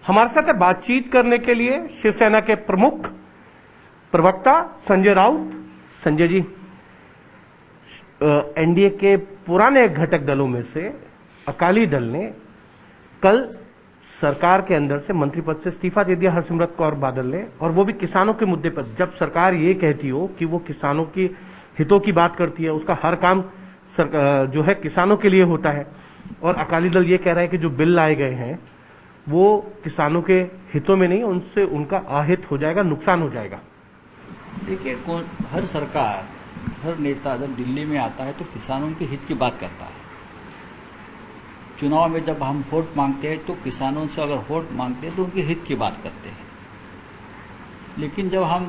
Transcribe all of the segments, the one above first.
हमारे साथ बातचीत करने के लिए शिवसेना के प्रमुख प्रवक्ता संजय राउत। संजय जी, एनडीए के पुराने घटक दलों में से अकाली दल ने कल सरकार के अंदर से मंत्री पद से इस्तीफा दे दिया हरसिमरत कौर बादल ने, और वो भी किसानों के मुद्दे पर। जब सरकार ये कहती हो कि वो किसानों की हितों की बात करती है, उसका हर काम जो है किसानों के लिए होता है, और अकाली दल ये कह रहा है कि जो बिल लाए गए हैं वो किसानों के हितों में नहीं, उनसे उनका अहित हो जाएगा, नुकसान हो जाएगा। देखिए, हर सरकार, हर नेता जब दिल्ली में आता है तो किसानों के हित की बात करता है। चुनाव में जब हम वोट मांगते हैं तो किसानों से अगर वोट मांगते हैं तो उनके हित की बात करते हैं। लेकिन जब हम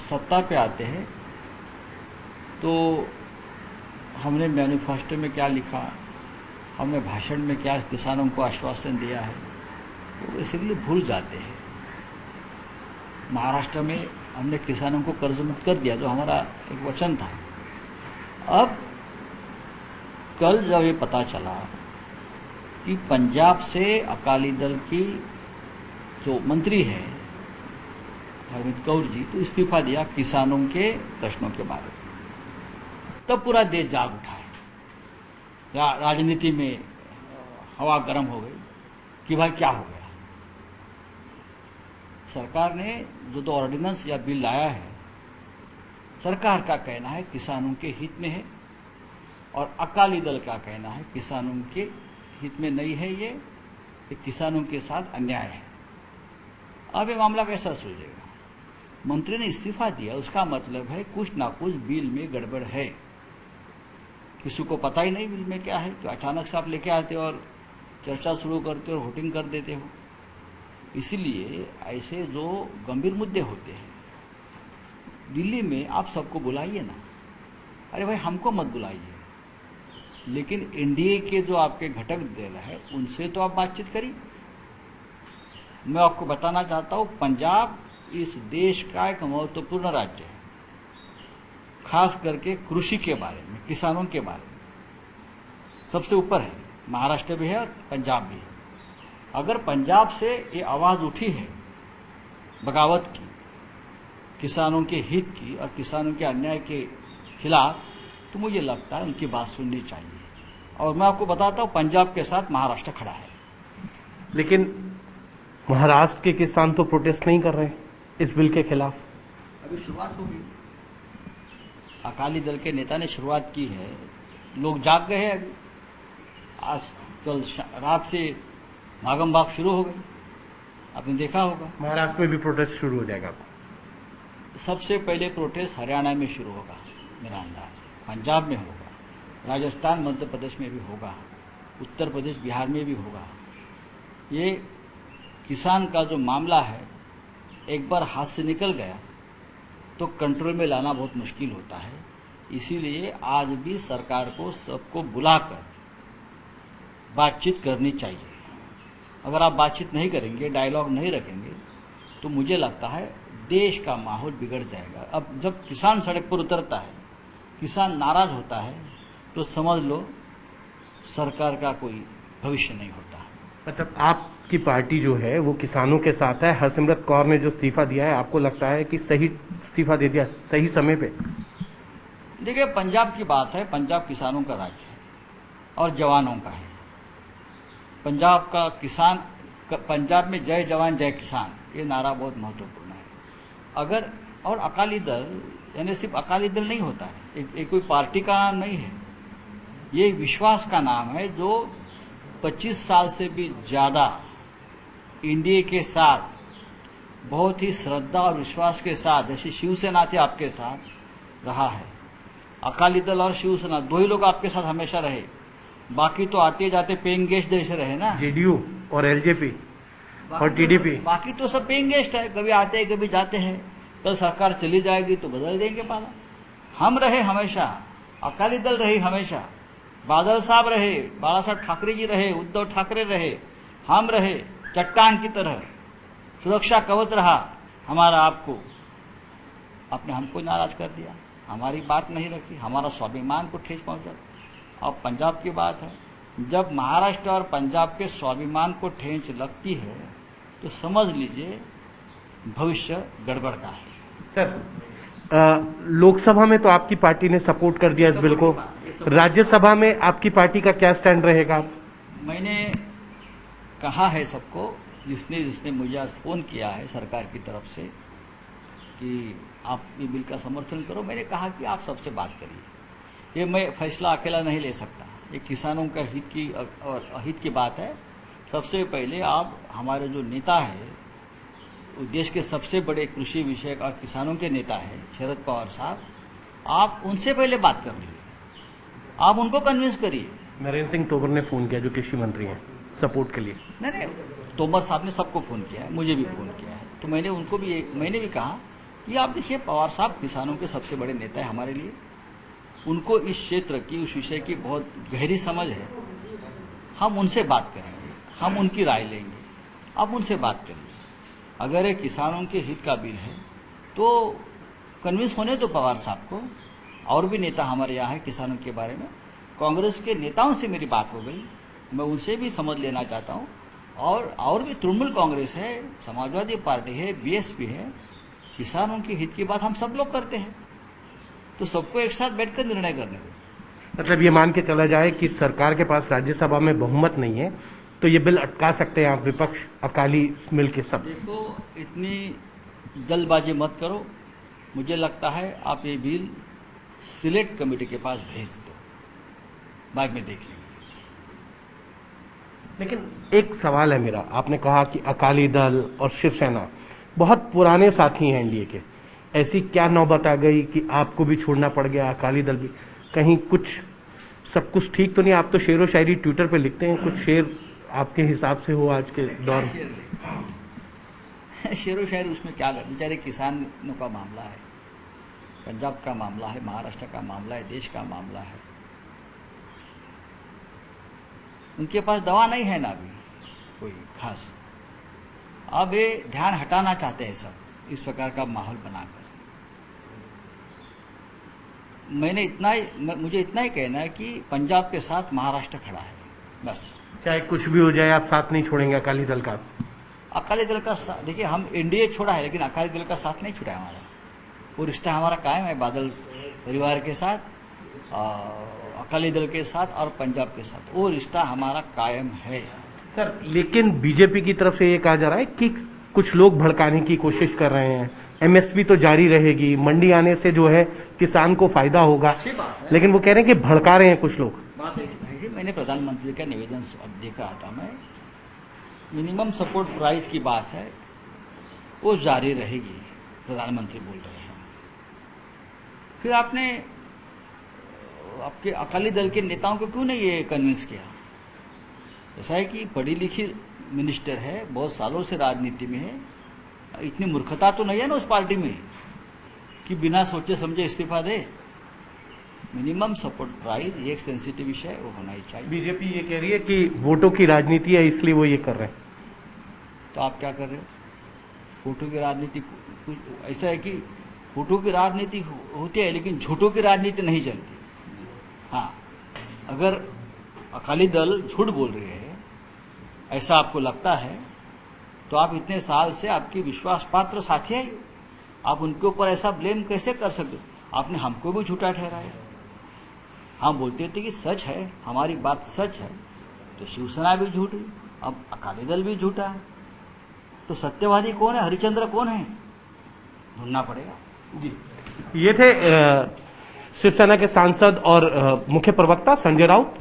सत्ता पे आते हैं तो हमने मैनिफेस्टो में क्या लिखा, हमने भाषण में क्या किसानों को आश्वासन दिया है, वो इसीलिए भूल जाते हैं। महाराष्ट्र में हमने किसानों को कर्ज मुक्त कर दिया, जो हमारा एक वचन था। अब कल जब ये पता चला कि पंजाब से अकाली दल की जो मंत्री है हरसिमरत कौर जी, तो इस्तीफा दिया किसानों के प्रश्नों के बारे में, तब पूरा देश जाग उठा है। या राजनीति में हवा गर्म हो गई कि भाई क्या हो गया। सरकार ने जो ऑर्डिनेंस या बिल लाया है, सरकार का कहना है किसानों के हित में है, और अकाली दल का कहना है किसानों के हित में नहीं है, ये किसानों के साथ अन्याय है। अब ये मामला कैसा सुलझेगा? मंत्री ने इस्तीफा दिया, उसका मतलब है कुछ ना कुछ बिल में गड़बड़ है। किसी को पता ही नहीं बिल में क्या है, तो अचानक से आप लेके आते हो और चर्चा शुरू करते हो और वोटिंग कर देते हो। इसलिए ऐसे जो गंभीर मुद्दे होते हैं दिल्ली में, आप सबको बुलाइए ना। अरे भाई, हमको मत बुलाइए, लेकिन एनडीए के जो आपके घटक दल है उनसे तो आप बातचीत करिए। मैं आपको बताना चाहता हूं, पंजाब इस देश का एक महत्वपूर्ण राज्य है, खास करके कृषि के बारे में, किसानों के बारे में सबसे ऊपर है। महाराष्ट्र भी है और पंजाब भी है। अगर पंजाब से ये आवाज उठी है बगावत की, किसानों के हित की और किसानों के अन्याय के खिलाफ, तो मुझे लगता है उनकी बात सुननी चाहिए। और मैं आपको बताता हूं, पंजाब के साथ महाराष्ट्र खड़ा है। लेकिन महाराष्ट्र के किसान तो प्रोटेस्ट नहीं कर रहे इस बिल के खिलाफ। अभी शुरुआत होगी, अकाली दल के नेता ने शुरुआत की है, लोग जाग गए हैं। अभी आज कल रात से भागम भाग शुरू हो गई, आपने देखा होगा। महाराष्ट्र में भी प्रोटेस्ट शुरू हो जाएगा। सबसे पहले प्रोटेस्ट हरियाणा में शुरू होगा, मेरा अंदाज, पंजाब में होगा, राजस्थान मध्य प्रदेश में भी होगा, उत्तर प्रदेश बिहार में भी होगा। ये किसान का जो मामला है, एक बार हाथ से निकल गया तो कंट्रोल में लाना बहुत मुश्किल होता है। इसीलिए आज भी सरकार को सबको बुलाकर बातचीत करनी चाहिए। अगर आप बातचीत नहीं करेंगे, डायलॉग नहीं रखेंगे, तो मुझे लगता है देश का माहौल बिगड़ जाएगा। अब जब किसान सड़क पर उतरता है, किसान नाराज होता है, तो समझ लो सरकार का कोई भविष्य नहीं होता। मतलब आपकी पार्टी जो है वो किसानों के साथ है। हरसिमरत कौर ने जो इस्तीफा दिया है, आपको लगता है कि सही इस्तीफा दे दिया, सही समय पे? देखिए, पंजाब की बात है, पंजाब किसानों का राज्य है और जवानों का है। पंजाब का किसान, पंजाब में जय जवान जय किसान, ये नारा बहुत महत्वपूर्ण है। अगर, और अकाली दल यानी सिर्फ अकाली दल नहीं होता है, एक कोई पार्टी का नाम नहीं है, ये विश्वास का नाम है जो 25 साल से भी ज्यादा एनडीए के साथ बहुत ही श्रद्धा और विश्वास के साथ, जैसे शिवसेना थी आपके साथ रहा है। अकाली दल और शिवसेना दो ही लोग आपके साथ हमेशा रहे, बाकी तो आते जाते पेइंग गेस्ट जैसे रहे ना, जेडीयू और एलजेपी और टीडीपी। बाकी तो सब पेइंग गेस्ट है, कभी आते हैं कभी जाते हैं। कल सरकार चली जाएगी तो बदल देंगे पाला। हम रहे हमेशा, अकाली दल रही हमेशा, बादल साहब रहे, बाला साहब ठाकरे जी रहे, उद्धव ठाकरे रहे, हम रहे, चट्टान की तरह सुरक्षा कवच रहा हमारा। आपने हमको नाराज कर दिया, हमारी बात नहीं रखी, हमारा स्वाभिमान को ठेस पहुंचा। अब पंजाब की बात है, जब महाराष्ट्र और पंजाब के स्वाभिमान को ठेंच लगती है तो समझ लीजिए भविष्य गड़बड़ का है। सर, लोकसभा में तो आपकी पार्टी ने सपोर्ट कर दिया इस बिल को, राज्यसभा में आपकी पार्टी का क्या स्टैंड रहेगा? मैंने कहा है सबको, जिसने मुझे आज फोन किया है सरकार की तरफ से कि आप ये बिल का समर्थन करो, मैंने कहा कि आप सबसे बात करिए। ये मैं फैसला अकेला नहीं ले सकता, ये किसानों का हित की और अहित की बात है। सबसे पहले आप हमारे जो नेता है, देश के सबसे बड़े कृषि विषयक और किसानों के नेता है शरद पवार साहब, आप उनसे पहले बात कर लीजिए, आप उनको कन्विंस करिए। नरेंद्र सिंह तोमर ने फोन किया, जो कृषि मंत्री हैं, सपोर्ट के लिए। नहीं, तोमर साहब ने सबको फोन किया है, मुझे भी फोन किया है, तो मैंने भी कहा कि आप देखिए पवार साहब किसानों के सबसे बड़े नेता है हमारे लिए, उनको इस क्षेत्र की, उस विषय की बहुत गहरी समझ है। हम उनसे बात करेंगे, हम उनकी राय लेंगे, आप उनसे बात करिए। अगर ये किसानों के हित का बिल है तो कन्विंस होने दो पवार साहब को। और भी नेता हमारे यहाँ है किसानों के बारे में, कांग्रेस के नेताओं से मेरी बात हो गई, मैं उनसे भी समझ लेना चाहता हूँ। और भी तृणमूल कांग्रेस है, समाजवादी पार्टी है, बीएसपी है, किसानों के हित की बात हम सब लोग करते हैं, तो सबको एक साथ बैठकर निर्णय करने दो। मतलब ये मान के चला जाए कि सरकार के पास राज्यसभा में बहुमत नहीं है तो ये बिल अटका सकते हैं आप, विपक्ष अकाली मिल के सब? देखो, इतनी जल्दबाजी मत करो। मुझे लगता है आप ये बिल सिलेक्ट कमेटी के पास भेज दो, बाद में देख लेंगे। लेकिन एक सवाल है मेरा, आपने कहा कि अकाली दल और शिवसेना बहुत पुराने साथी हैं एनडीए के, ऐसी क्या नौबत आ गई कि आपको भी छोड़ना पड़ गया, अकाली दल भी? कहीं कुछ सब कुछ ठीक तो नहीं? आप तो शेर व शायरी ट्विटर पे लिखते हैं, कुछ शेर आपके हिसाब से हो आज के दौर में? शेर व शायरी उसमें क्या कर, बेचारे किसानों का मामला है, पंजाब का मामला है, महाराष्ट्र का मामला है, देश का मामला है। उनके पास दवा नहीं है ना अभी कोई खास। अब ये ध्यान हटाना चाहते हैं सब, इस प्रकार का माहौल बनाकर। मुझे इतना ही कहना है कि पंजाब के साथ महाराष्ट्र खड़ा है, बस। चाहे कुछ भी हो जाए आप साथ नहीं छोड़ेंगे अकाली दल का? अकाली दल का साथ, देखिए हम एनडीए छोड़ा है लेकिन अकाली दल का साथ नहीं छुड़ा है हमारा। वो रिश्ता हमारा कायम है बादल परिवार के साथ, अकाली दल के साथ और पंजाब के साथ, वो रिश्ता हमारा कायम है। सर, लेकिन बीजेपी की तरफ से ये कहा जा रहा है कि कुछ लोग भड़काने की कोशिश कर रहे हैं, एमएसपी तो जारी रहेगी, मंडी आने से जो है किसान को फायदा होगा, लेकिन वो कह रहे हैं कि भड़का रहे हैं कुछ लोग। बात ऐसी, मैंने प्रधानमंत्री का निवेदन अब देख रहा था मैं, मिनिमम सपोर्ट प्राइस की बात है, वो जारी रहेगी, प्रधानमंत्री बोल रहे हैं। फिर आपने आपके अकाली दल के नेताओं को क्यों नहीं ये कन्विंस किया? ऐसा है कि पढ़ी लिखी मिनिस्टर है, बहुत सालों से राजनीति में है, इतनी मूर्खता तो नहीं है ना उस पार्टी में कि बिना सोचे समझे इस्तीफा दे। मिनिमम सपोर्ट प्राइस एक सेंसिटिव विषय वो होना ही चाहिए। बीजेपी ये कह रही है कि वोटों की राजनीति है इसलिए वो ये कर रहे हैं, तो आप क्या कर रहे हो? वोटों की राजनीति, ऐसा है कि वोटों की राजनीति होती है लेकिन झूठों की राजनीति नहीं चलती। हाँ, अगर अकाली दल झूठ बोल रही है, ऐसा आपको लगता है, तो आप इतने साल से आपकी विश्वास पात्र साथी है, आप उनके ऊपर ऐसा ब्लेम कैसे कर सकते? आपने हमको भी झूठा ठहराया। हम बोलते थे कि सच है, हमारी बात सच है, तो शिवसेना भी झूठी, अब अकाली दल भी झूठा है, तो सत्यवादी कौन है, हरिश्चंद्र कौन है, ढूंढना पड़ेगा। जी, ये थे शिवसेना के सांसद और मुख्य प्रवक्ता संजय राउत।